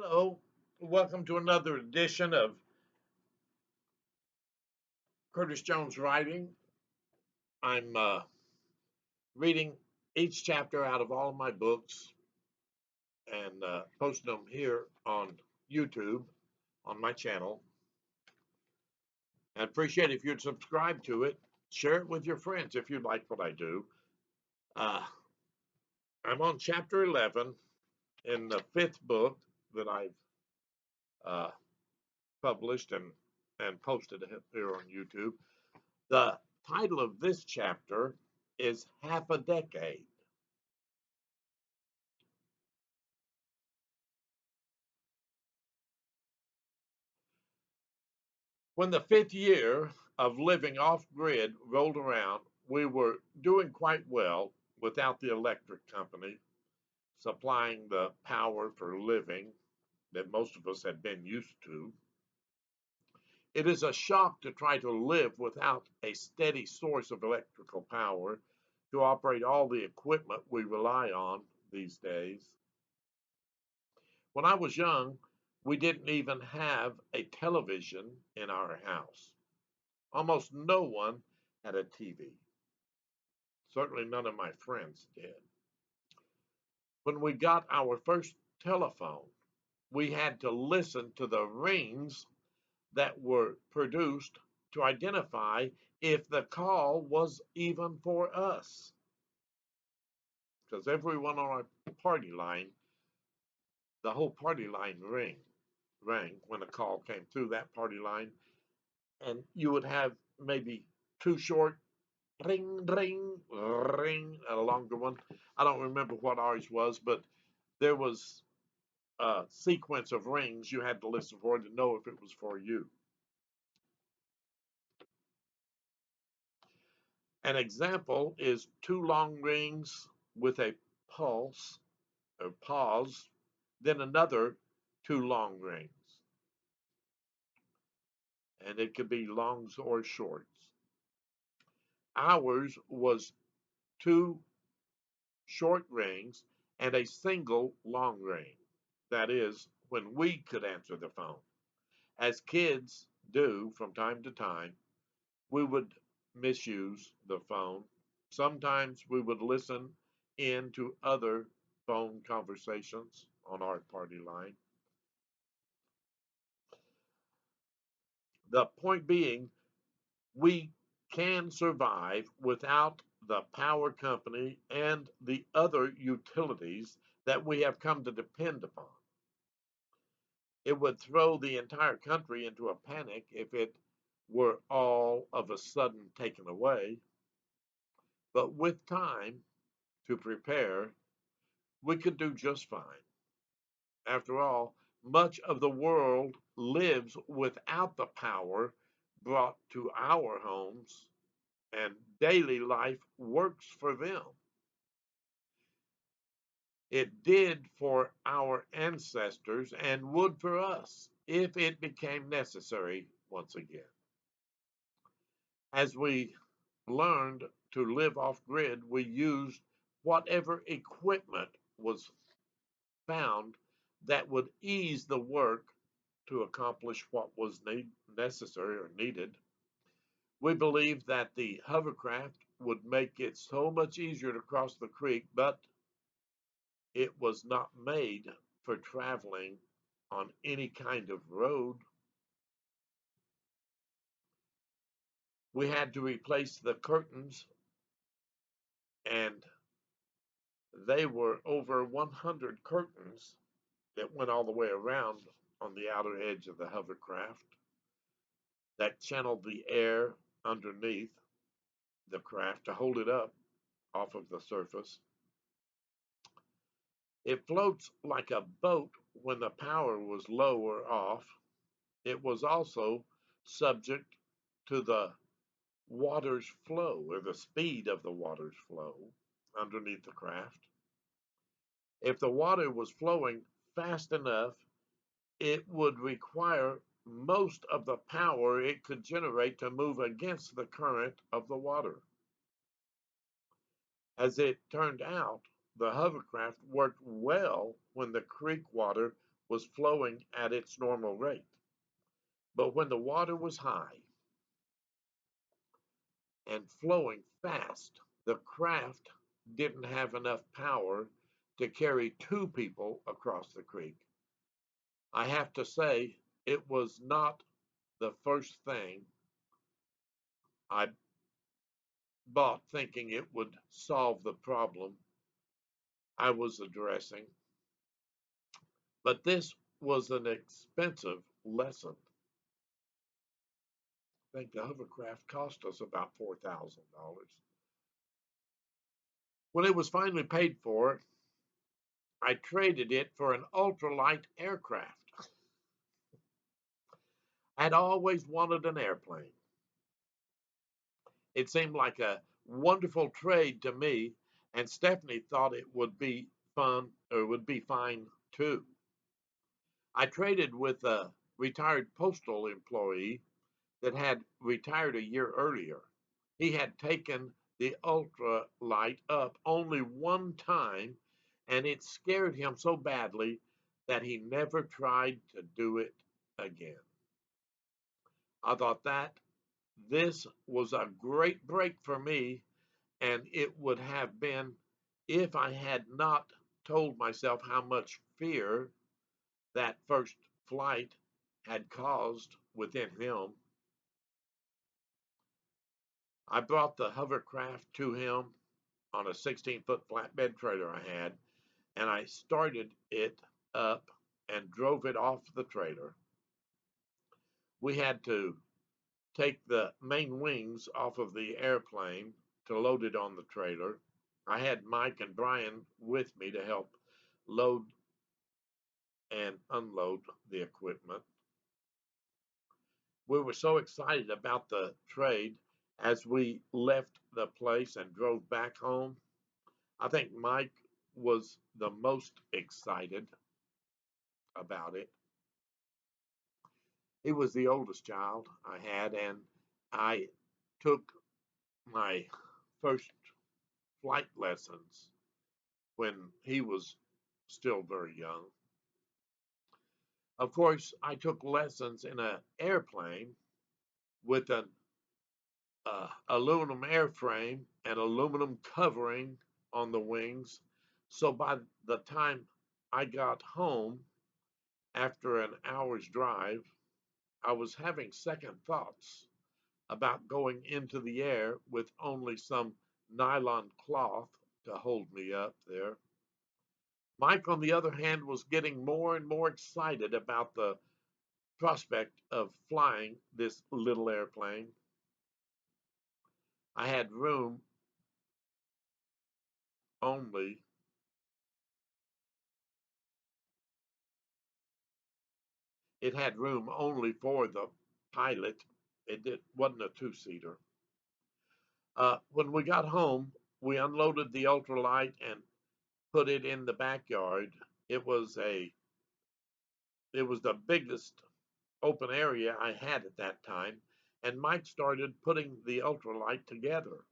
Hello, welcome to another edition of Curtis Jones Writing. I'm reading each chapter out of all of my books and posting them here on YouTube on my channel. I appreciate if you'd subscribe to it, share it with your friends if you like what I do. Uh, I'm on chapter 11 in the fifth book that I've uh, published and posted here on YouTube. The title of this chapter is Half a Decade. When the fifth year of living off grid rolled around, we were doing quite well without the electric company supplying the power for living that most of us had been used to. It is a shock to try to live without a steady source of electrical power to operate all the equipment we rely on these days. When I was young, we didn't even have a television in our house. Almost no one had a TV. Certainly none of my friends did. When we got our first telephone, we had to listen to the rings that were produced to identify if the call was even for us. Because everyone on our party line, the whole party line rang when a call came through that party line, and you would have maybe two short ring, ring, ring, a longer one. I don't remember what ours was, but there was a sequence of rings you had to listen for to know if it was for you. An example is two long rings with a pulse or pause, then another two long rings. And it could be longs or shorts. Ours was two short rings and a single long ring. That is, when we could answer the phone. As kids do from time to time, we would misuse the phone. Sometimes we would listen in to other phone conversations on our party line. The point being, we can survive without the power company and the other utilities that we have come to depend upon. It would throw the entire country into a panic if it were all of a sudden taken away. But with time to prepare, we could do just fine. After all, much of the world lives without the power brought to our homes, and daily life works for them. It did for our ancestors and would for us if it became necessary once again. As we learned to live off grid, we used whatever equipment was found that would ease the work to accomplish what was necessary or needed. We believed that the hovercraft would make it so much easier to cross the creek, but it was not made for traveling on any kind of road. We had to replace the curtains, and they were over 100 curtains that went all the way around on the outer edge of the hovercraft that channeled the air underneath the craft to hold it up off of the surface. It floats like a boat when the power was low or off. It was also subject to the water's flow or the speed of the water's flow underneath the craft. If the water was flowing fast enough, it would require most of the power it could generate to move against the current of the water. As it turned out, the hovercraft worked well when the creek water was flowing at its normal rate. But when the water was high and flowing fast, the craft didn't have enough power to carry two people across the creek. I have to say, it was not the first thing I bought thinking it would solve the problem I was addressing, but this was an expensive lesson. I think the hovercraft cost us about $4,000. When it was finally paid for, I traded it for an ultralight aircraft. I'd always wanted an airplane. It seemed like a wonderful trade to me, and Stephanie thought it would be fun or would be fine too. I traded with a retired postal employee that had retired a year earlier. He had taken the ultralight up only one time, and it scared him so badly that he never tried to do it again. I thought that this was a great break for me, and it would have been if I had not told myself how much fear that first flight had caused within him. I brought the hovercraft to him on a 16-foot flatbed trailer I had, and I started it up and drove it off the trailer. We had to take the main wings off of the airplane to load it on the trailer. I had Mike and Brian with me to help load and unload the equipment. We were so excited about the trade as we left the place and drove back home. I think Mike was the most excited about it. He was the oldest child I had, and I took my first flight lessons when he was still very young. Of course, I took lessons in an airplane with an aluminum airframe and aluminum covering on the wings. So by the time I got home after an hour's drive, I was having second thoughts about going into the air with only some nylon cloth to hold me up there. Mike, on the other hand, was getting more and more excited about the prospect of flying this little airplane. I had room only, it had room only for the pilot. Wasn't a two-seater. When we got home, we unloaded the ultralight and put it in the backyard. It was a it was the biggest open area I had at that time, and Mike started putting the ultralight together.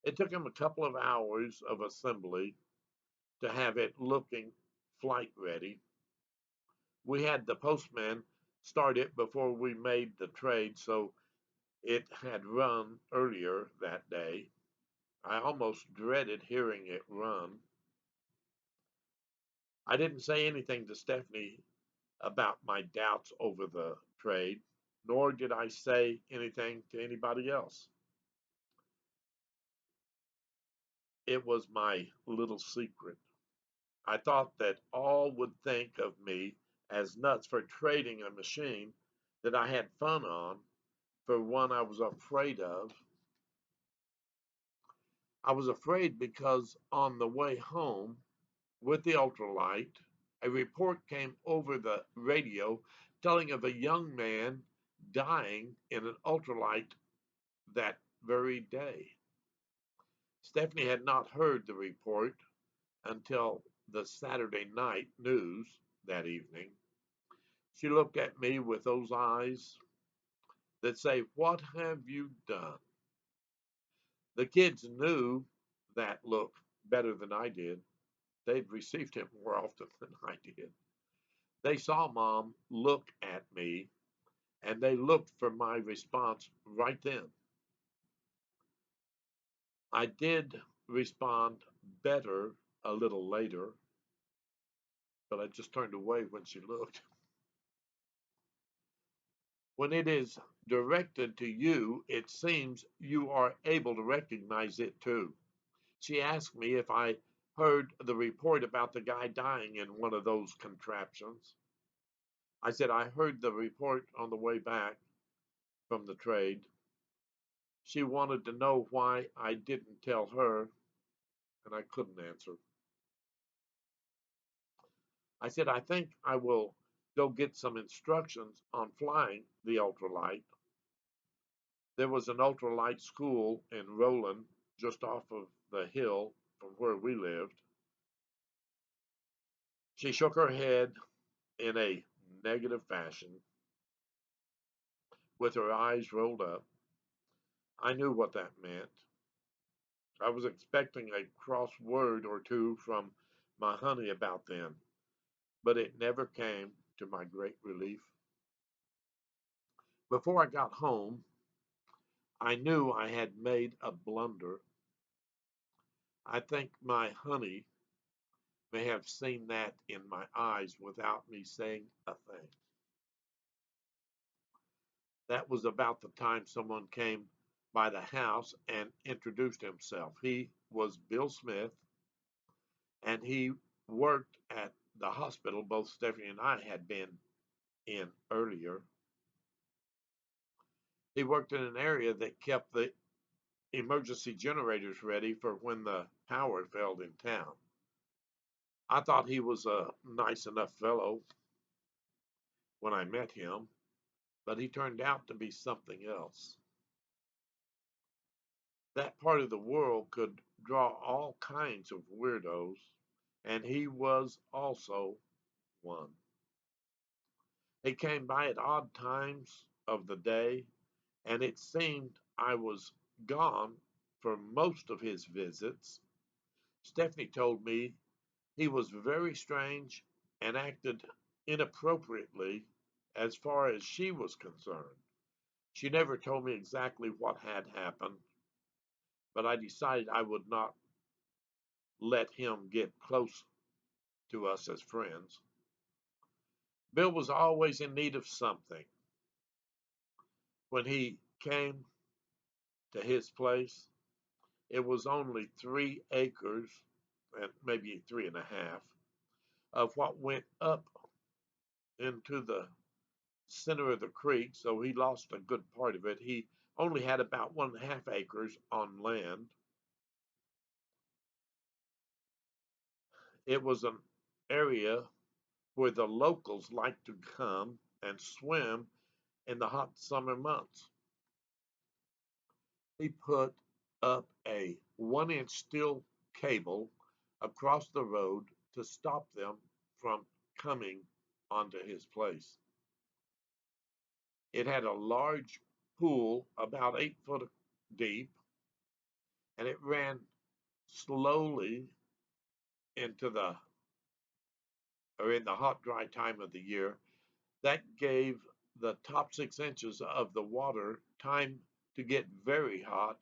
It took him a couple of hours of assembly to have it looking flight ready. We had the postman start it before we made the trade, so it had run earlier that day. I almost dreaded hearing it run. I didn't say anything to Stephanie about my doubts over the trade, nor did I say anything to anybody else. It was my little secret. I thought that all would think of me as nuts for trading a machine that I had fun on for one I was afraid of. I was afraid because on the way home with the ultralight, a report came over the radio telling of a young man dying in an ultralight that very day. Stephanie had not heard the report until the Saturday night news that evening. She looked at me with those eyes that say, "What have you done?" The kids knew that look better than I did. They'd received it more often than I did. They saw Mom look at me, and they looked for my response right then. I did respond better a little later, but I just turned away when she looked. When it is directed to you, it seems you are able to recognize it too. She asked me if I heard the report about the guy dying in one of those contraptions. I said I heard the report on the way back from the trade. She wanted to know why I didn't tell her, and I couldn't answer. I said I think I will go get some instructions on flying the ultralight. There was an ultralight school in Roland, just off of the hill from where we lived. She shook her head in a negative fashion, with her eyes rolled up. I knew what that meant. I was expecting a cross word or two from my honey about them, but it never came, to my great relief. Before I got home, I knew I had made a blunder. I think my honey may have seen that in my eyes without me saying a thing. That was about the time someone came by the house and introduced himself. He was Bill Smith, and he worked at the hospital both Stephanie and I had been in earlier. He worked in an area that kept the emergency generators ready for when the power failed in town. I thought he was a nice enough fellow when I met him, but he turned out to be something else. That part of the world could draw all kinds of weirdos, and he was also one. He came by at odd times of the day, and it seemed I was gone for most of his visits. Stephanie told me he was very strange and acted inappropriately as far as she was concerned. She never told me exactly what had happened, but I decided I would not let him get close to us as friends. Bill was always in need of something. When he came to his place, it was only 3 acres, and maybe 3.5, of what went up into the center of the creek, so he lost a good part of it. He only had about 1.5 acres on land. It was an area where the locals liked to come and swim in the hot summer months. He put up a 1 inch steel cable across the road to stop them from coming onto his place. It had a large pool about 8 foot deep, and it ran slowly into the or in the hot, dry time of the year. That gave the top 6 inches of the water time to get very hot,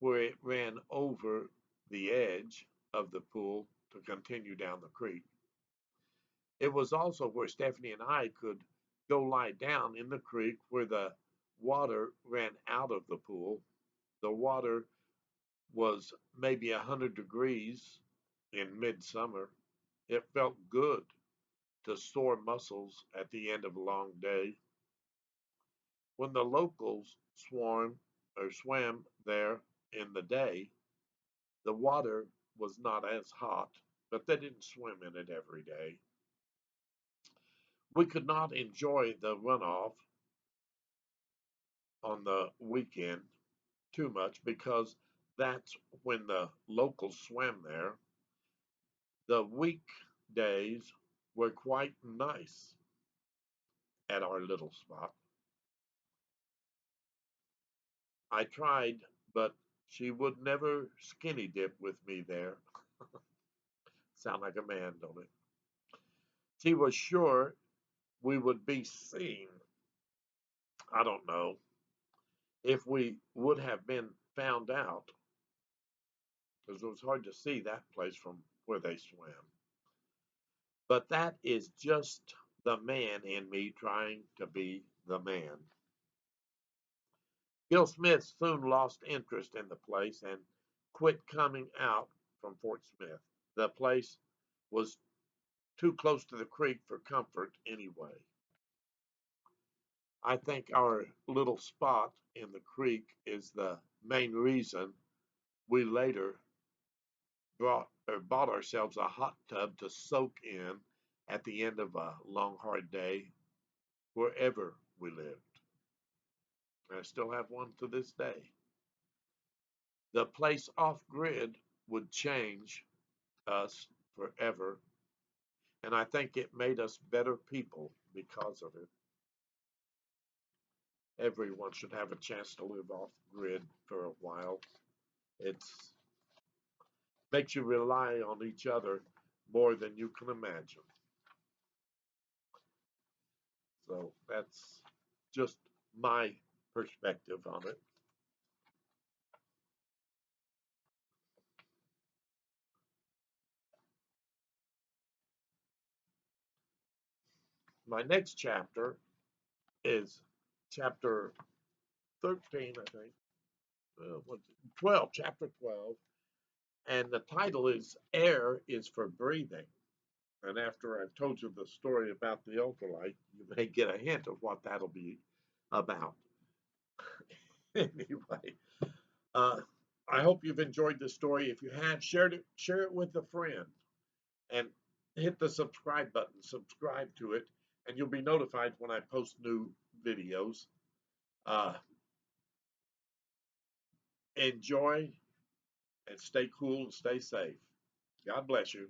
where it ran over the edge of the pool to continue down the creek. It was also where Stephanie and I could go lie down in the creek where the water ran out of the pool. The water was maybe 100 degrees in midsummer. It felt good to sore muscles at the end of a long day. When the locals swam there in the day, the water was not as hot, but they didn't swim in it every day. We could not enjoy the runoff on the weekend too much because that's when the locals swam there. The weekdays were quite nice at our little spot. I tried, but she would never skinny dip with me there. Sound like a man, don't it? She was sure we would be seen. I don't know if we would have been found out because it was hard to see that place from where they swam. But that is just the man in me trying to be the man. Bill Smith soon lost interest in the place and quit coming out from Fort Smith. The place was too close to the creek for comfort anyway. I think our little spot in the creek is the main reason we later bought ourselves a hot tub to soak in at the end of a long, hard day wherever we lived. I still have one to this day. The place off grid would change us forever, and I think it made us better people because of it. Everyone should have a chance to live off grid for a while. It makes you rely on each other more than you can imagine. So that's just my perspective on it. My next chapter is chapter 13, I think. 12, chapter 12. And the title is Air is for Breathing. And after I've told you the story about the ultralight, you may get a hint of what that'll be about. Anyway, uh, I hope you've enjoyed the story. If you have, share it with a friend, and hit the subscribe button. Subscribe to it, and you'll be notified when I post new videos. Uh, Enjoy and stay cool and stay safe. God bless you.